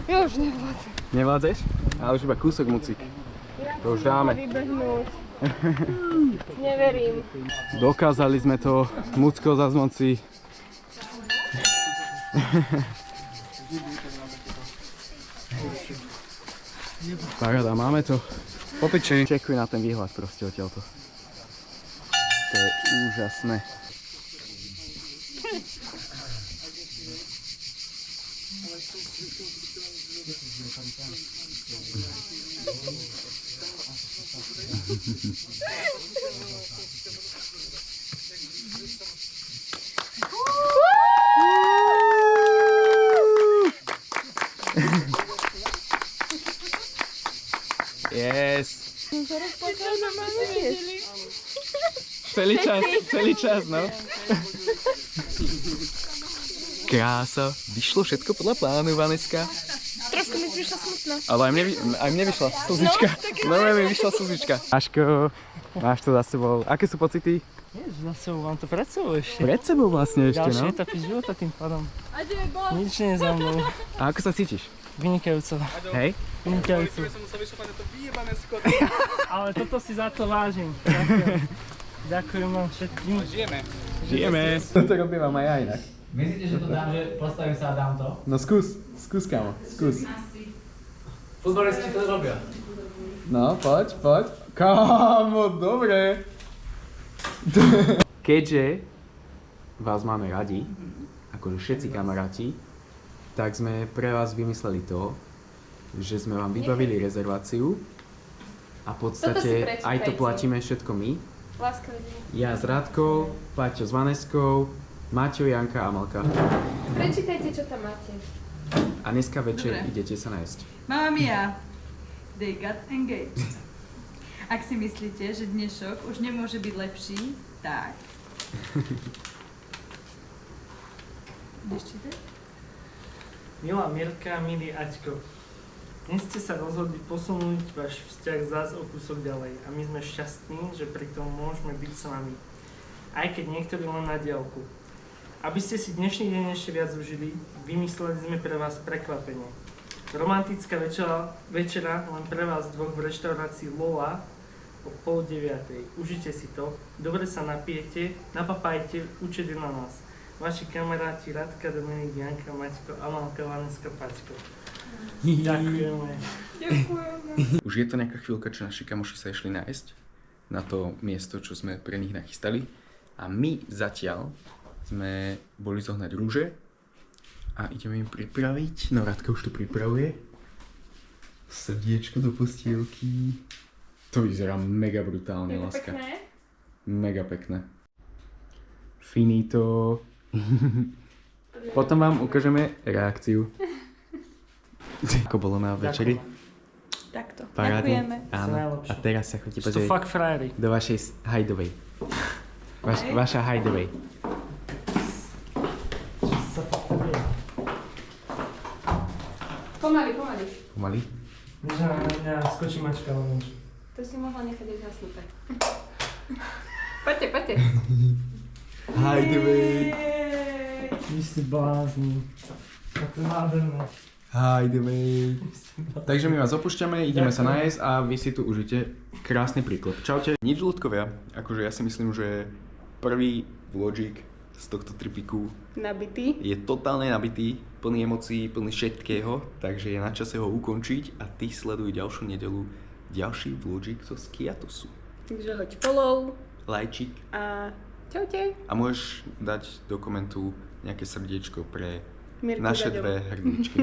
Ja už nevládzem. Nevládzeš? Ale už iba kúsok, Mucik. To už dáme. Vybehnúť. Neverím. Dokázali sme to, Mucko zazmonci. Paráda, máme to. Popiči. Čekuj na ten výhľad proste odtiaľto. To je úžasné. Yes. Celý čas, no. Krása. Vyšlo všetko podľa plánu, Vaneska. Trošku mi prišla smutná. Ale aj mne vyšla slzička. Normálne mi vyšla slzička. Aško, máš to za sebou. Aké sú pocity? Jež, za sebou, mám to pred sebou ešte. Pred sebou vlastne ešte, Ďalšie no. etapy života tým pádom. Nič nie je za mnou. A ako sa cítiš? Vynikajúco. Hej? Vynikajúco. Ale toto si za to vážim. Ďakujem. Ďakujem vám všetkým. Žijeme. Toto robím vám aj ja inak. Myslíte, že to dám, že postavím sa a dám to? No skús, kámo, skús. Futbalisti to robia. No, poď. Kámo, dobre. Keďže vás máme radi, akože všetci kamaráti, tak sme pre vás vymysleli to, že sme vám vybavili rezerváciu a v podstate aj to platíme všetko my. Ja s Radkou, Paťo s Vaneskou, Maťo, Janka a Amalka. Prečítajte, čo tam máte. A dneska večer idete sa nájsť. Mamma mia, they got engaged. Ak si myslíte, že dnešok už nemôže byť lepší, tak. Ideš čítať? Milá Mirka, milý Aťko. Dnes ste sa rozhodli posunúť váš vzťah zás o kúsok ďalej a my sme šťastní, že pri tom môžeme byť s vami. Aj keď niektorí len na diaľku. Aby ste si dnešný deň ešte viac užili, vymysleli sme pre vás prekvapenie. Romantická večera len pre vás dvoch v reštaurácii Lola o 8:30. Užite si to, dobre sa napijete, napapajte, účet je na nás. Vaši kamaráti Radka, Dominik, Janka, Maťko, Amalka, Vaneska, Paťko. Ďakujeme. Už je to nejaká chvíľka, čo naši kamoši sa išli nájsť na to miesto, čo sme pre nich nachystali. A my zatiaľ sme boli zohnať rúže a ideme im pripraviť. No Radka už to pripravuje. Srdiečko do postielky. To vyzerá mega brutálne, láska. Mega pekné. Finito. Potom vám ukážeme reakciu. Ako bolo na večeri? Takto. Parádne. Ďakujeme. Áno. A teraz sa chodí To pozrieť fakt frajery. do vašej hajdovej. Vaša hajdovej. Pomaly. Pomaly? Víš, na mňa skočí mačka o nič. To si mohla nechať aj zasnúť. Poďte. Hajdovej. Vy si blázni. A to je nádherné. Hajdovej. Takže my vás opúšťame, ideme sa nájsť a vy si tu užite krásny príklad. Čaute. Nič ľudkovia, akože ja si myslím, že prvý vlogík z tohto tripiku Nabitý. je totálne nabitý, plný emócií, plný všetkého, takže je na čase ho ukončiť a ty sleduj ďalšiu nedeľu, ďalší vlogík zo Skiatosu. Takže hoď follow Lajčík a čaute. a môžeš dať do komentu nejaké srdiečko pre Mirku naše Daďovú. dve hrdličky.